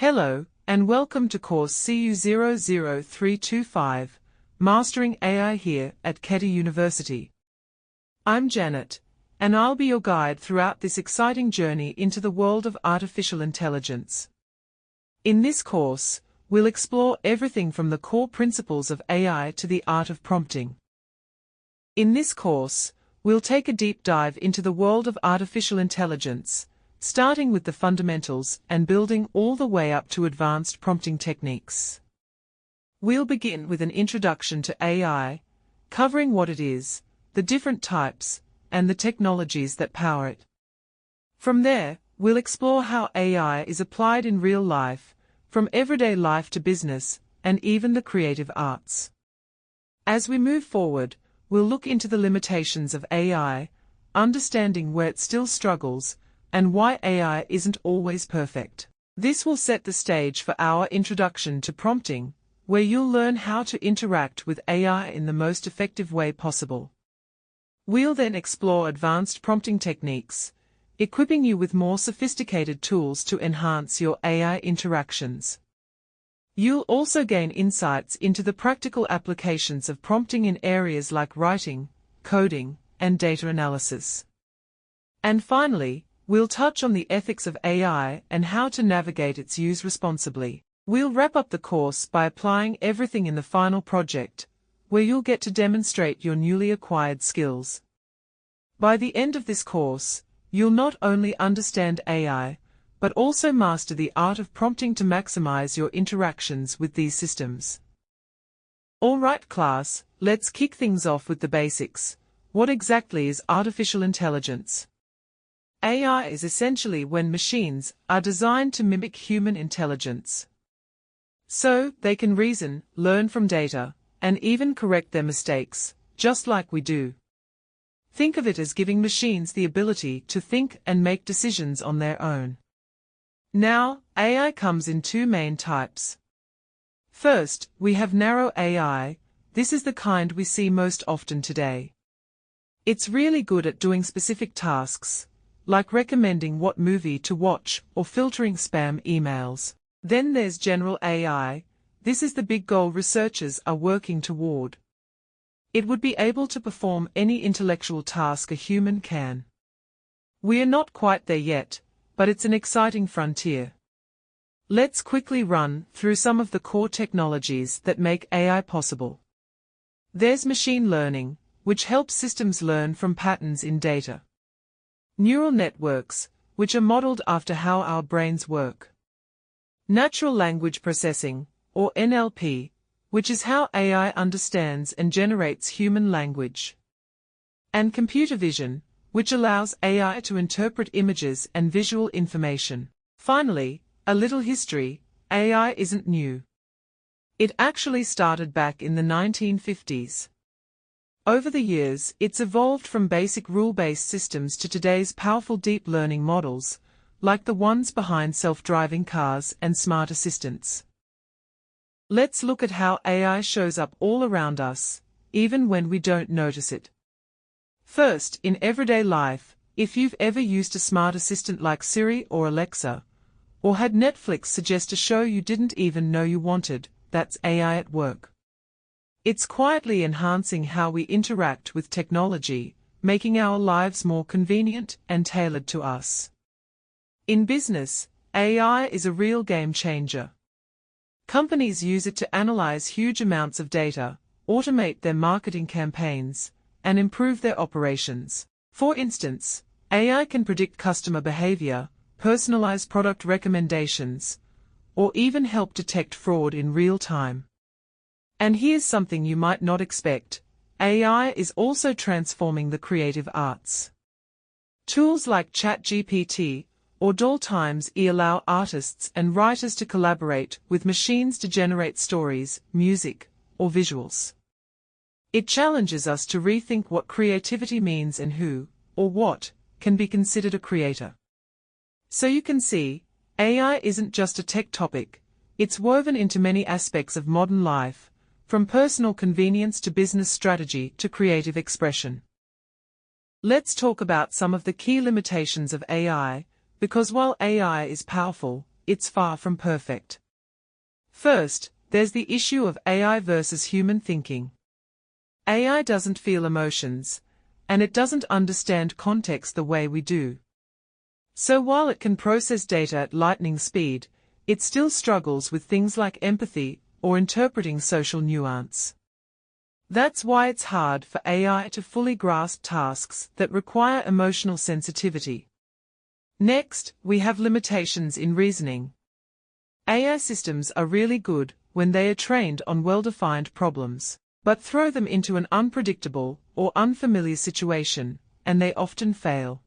Hello, and welcome to course CU00325, Mastering AI here at Courte University. I'm Janet, and I'll be your guide throughout this exciting journey into the world of artificial intelligence. In this course, we'll explore everything from the core principles of AI to the art of prompting. In this course, we'll take a deep dive into the world of artificial intelligence, starting with the fundamentals and building all the way up to advanced prompting techniques. We'll begin with an introduction to AI, covering what it is, the different types, and the technologies that power it. From there, we'll explore how AI is applied in real life, from everyday life to business, and even the creative arts. As we move forward, we'll look into the limitations of AI, understanding where it still struggles, and why AI isn't always perfect. This will set the stage for our introduction to prompting, where you'll learn how to interact with AI in the most effective way possible. We'll then explore advanced prompting techniques, equipping you with more sophisticated tools to enhance your AI interactions. You'll also gain insights into the practical applications of prompting in areas like writing, coding, and data analysis. And finally, we'll touch on the ethics of AI and how to navigate its use responsibly. We'll wrap up the course by applying everything in the final project, where you'll get to demonstrate your newly acquired skills. By the end of this course, you'll not only understand AI, but also master the art of prompting to maximize your interactions with these systems. Alright class, let's kick things off with the basics. What exactly is artificial intelligence? AI is essentially when machines are designed to mimic human intelligence. So, they can reason, learn from data, and even correct their mistakes, just like we do. Think of it as giving machines the ability to think and make decisions on their own. Now, AI comes in two main types. First, we have narrow AI. This is the kind we see most often today. It's really good at doing specific tasks, like recommending what movie to watch or filtering spam emails. Then there's general AI. This is the big goal researchers are working toward. It would be able to perform any intellectual task a human can. We are not quite there yet, but it's an exciting frontier. Let's quickly run through some of the core technologies that make AI possible. There's machine learning, which helps systems learn from patterns in data. Neural networks, which are modeled after how our brains work. Natural language processing, or NLP, which is how AI understands and generates human language. And computer vision, which allows AI to interpret images and visual information. Finally, a little history. AI isn't new. It actually started back in the 1950s. Over the years, it's evolved from basic rule-based systems to today's powerful deep learning models, like the ones behind self-driving cars and smart assistants. Let's look at how AI shows up all around us, even when we don't notice it. First, in everyday life, if you've ever used a smart assistant like Siri or Alexa, or had Netflix suggest a show you didn't even know you wanted, that's AI at work. It's quietly enhancing how we interact with technology, making our lives more convenient and tailored to us. In business, AI is a real game changer. Companies use it to analyze huge amounts of data, automate their marketing campaigns, and improve their operations. For instance, AI can predict customer behavior, personalize product recommendations, or even help detect fraud in real time. And here's something you might not expect. AI is also transforming the creative arts. Tools like ChatGPT or DALL-E allow artists and writers to collaborate with machines to generate stories, music, or visuals. It challenges us to rethink what creativity means and who, or what, can be considered a creator. So you can see, AI isn't just a tech topic, it's woven into many aspects of modern life, from personal convenience to business strategy to creative expression. Let's talk about some of the key limitations of AI, because while AI is powerful, it's far from perfect. First, there's the issue of AI versus human thinking. AI doesn't feel emotions, and it doesn't understand context the way we do. So while it can process data at lightning speed, it still struggles with things like empathy or interpreting social nuance. That's why it's hard for AI to fully grasp tasks that require emotional sensitivity. Next, we have limitations in reasoning. AI systems are really good when they are trained on well-defined problems, but throw them into an unpredictable or unfamiliar situation, and they often fail.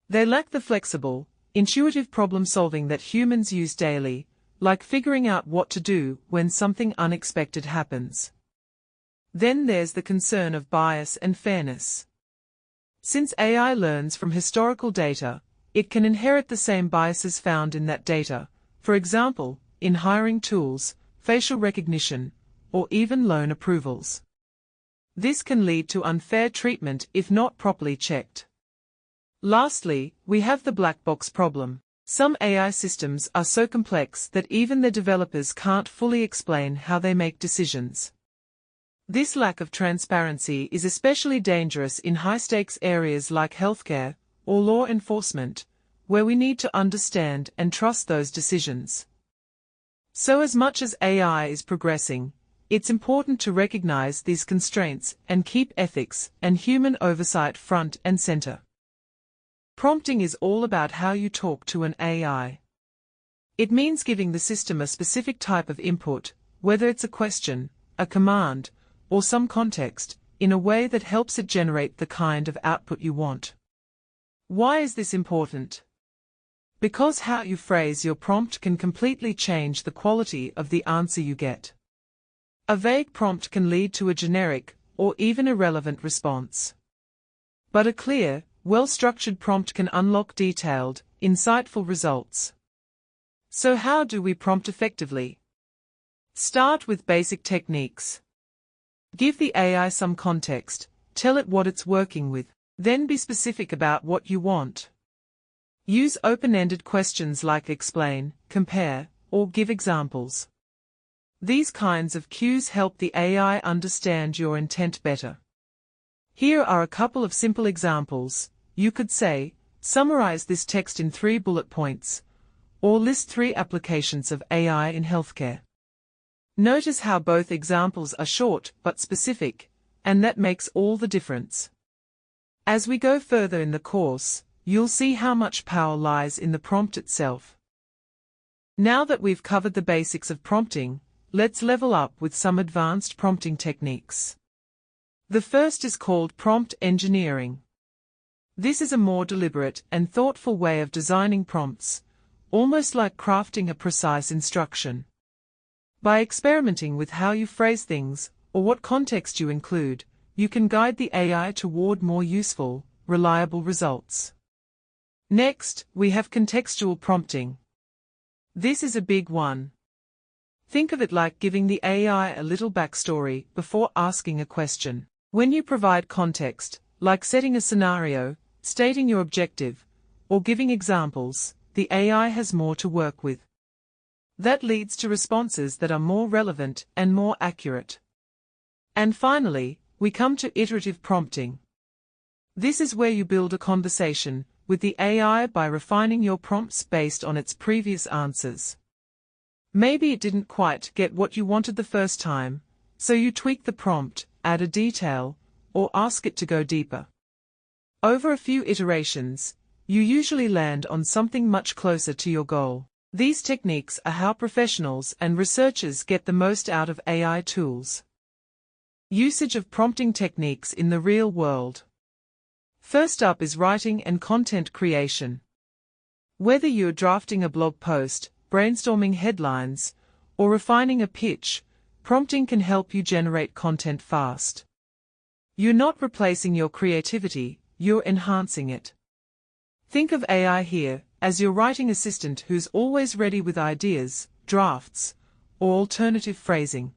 They lack the flexible, intuitive problem-solving that humans use daily, like figuring out what to do when something unexpected happens. Then there's the concern of bias and fairness. Since AI learns from historical data, it can inherit the same biases found in that data, for example, in hiring tools, facial recognition, or even loan approvals. This can lead to unfair treatment if not properly checked. Lastly, we have the black box problem. Some AI systems are so complex that even their developers can't fully explain how they make decisions. This lack of transparency is especially dangerous in high-stakes areas like healthcare or law enforcement, where we need to understand and trust those decisions. So as much as AI is progressing, it's important to recognize these constraints and keep ethics and human oversight front and center. Prompting is all about how you talk to an AI. It means giving the system a specific type of input, whether it's a question, a command, or some context, in a way that helps it generate the kind of output you want. Why is this important? Because how you phrase your prompt can completely change the quality of the answer you get. A vague prompt can lead to a generic, or even irrelevant response. But a clear, well-structured prompt can unlock detailed, insightful results. So how do we prompt effectively? Start with basic techniques. Give the AI some context, tell it what it's working with, then be specific about what you want. Use open-ended questions like explain, compare, or give examples. These kinds of cues help the AI understand your intent better. Here are a couple of simple examples. You could say, summarize this text in 3 bullet points, or list 3 applications of AI in healthcare. Notice how both examples are short but specific, and that makes all the difference. As we go further in the course, you'll see how much power lies in the prompt itself. Now that we've covered the basics of prompting, let's level up with some advanced prompting techniques. The first is called prompt engineering. This is a more deliberate and thoughtful way of designing prompts, almost like crafting a precise instruction. By experimenting with how you phrase things, or what context you include, you can guide the AI toward more useful, reliable results. Next, we have contextual prompting. This is a big one. Think of it like giving the AI a little backstory before asking a question. When you provide context, like setting a scenario, stating your objective, or giving examples, the AI has more to work with. That leads to responses that are more relevant and more accurate. And finally, we come to iterative prompting. This is where you build a conversation with the AI by refining your prompts based on its previous answers. Maybe it didn't quite get what you wanted the first time, so you tweak the prompt, add a detail, or ask it to go deeper. Over a few iterations, you usually land on something much closer to your goal. These techniques are how professionals and researchers get the most out of AI tools. Usage of prompting techniques in the real world. First up is writing and content creation. Whether you're drafting a blog post, brainstorming headlines, or refining a pitch, prompting can help you generate content fast. You're not replacing your creativity, you're enhancing it. Think of AI here as your writing assistant who's always ready with ideas, drafts, or alternative phrasing.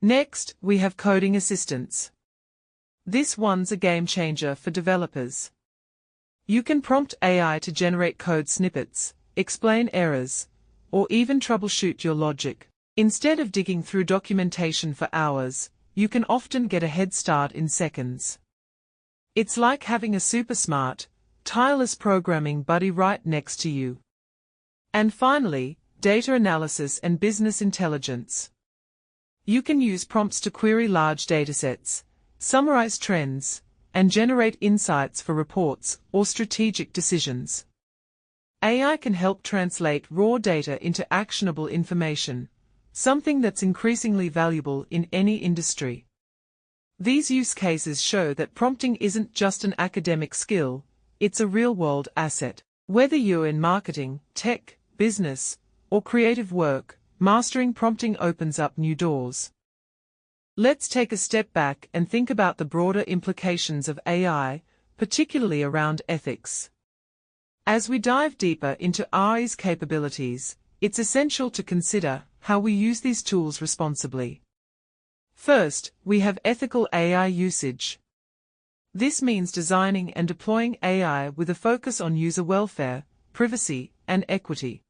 Next, we have coding assistants. This one's a game changer for developers. You can prompt AI to generate code snippets, explain errors, or even troubleshoot your logic. Instead of digging through documentation for hours, you can often get a head start in seconds. It's like having a super smart, tireless programming buddy right next to you. And finally, data analysis and business intelligence. You can use prompts to query large datasets, summarize trends, and generate insights for reports or strategic decisions. AI can help translate raw data into actionable information, something that's increasingly valuable in any industry. These use cases show that prompting isn't just an academic skill, it's a real-world asset. Whether you're in marketing, tech, business, or creative work, mastering prompting opens up new doors. Let's take a step back and think about the broader implications of AI, particularly around ethics. As we dive deeper into AI's capabilities, it's essential to consider how we use these tools responsibly. First, we have ethical AI usage. This means designing and deploying AI with a focus on user welfare, privacy, and equity.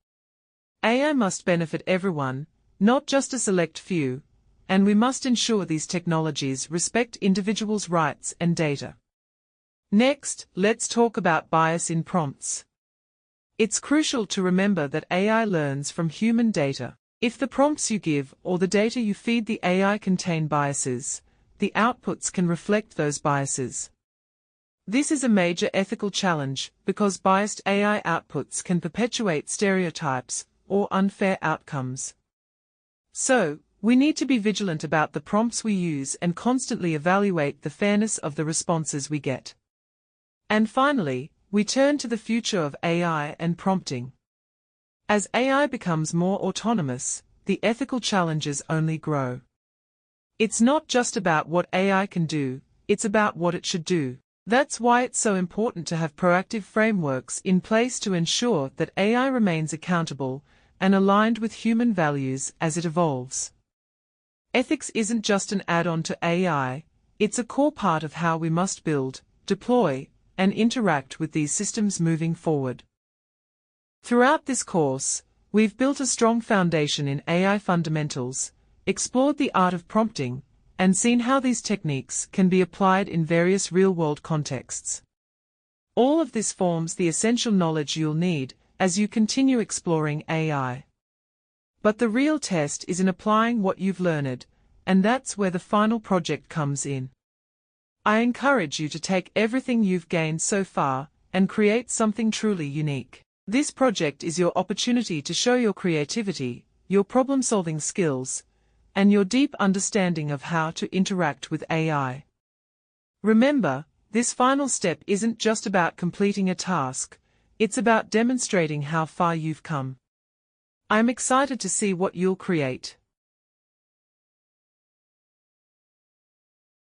AI must benefit everyone, not just a select few, and we must ensure these technologies respect individuals' rights and data. Next, let's talk about bias in prompts. It's crucial to remember that AI learns from human data. If the prompts you give or the data you feed the AI contain biases, the outputs can reflect those biases. This is a major ethical challenge because biased AI outputs can perpetuate stereotypes or unfair outcomes. So, we need to be vigilant about the prompts we use and constantly evaluate the fairness of the responses we get. And finally, we turn to the future of AI and prompting. As AI becomes more autonomous, the ethical challenges only grow. It's not just about what AI can do, it's about what it should do. That's why it's so important to have proactive frameworks in place to ensure that AI remains accountable and aligned with human values as it evolves. Ethics isn't just an add-on to AI, it's a core part of how we must build, deploy, and interact with these systems moving forward. Throughout this course, we've built a strong foundation in AI fundamentals, explored the art of prompting, and seen how these techniques can be applied in various real-world contexts. All of this forms the essential knowledge you'll need as you continue exploring AI. But the real test is in applying what you've learned, and that's where the final project comes in. I encourage you to take everything you've gained so far and create something truly unique. This project is your opportunity to show your creativity, your problem-solving skills, and your deep understanding of how to interact with AI. Remember, this final step isn't just about completing a task, it's about demonstrating how far you've come. I'm excited to see what you'll create.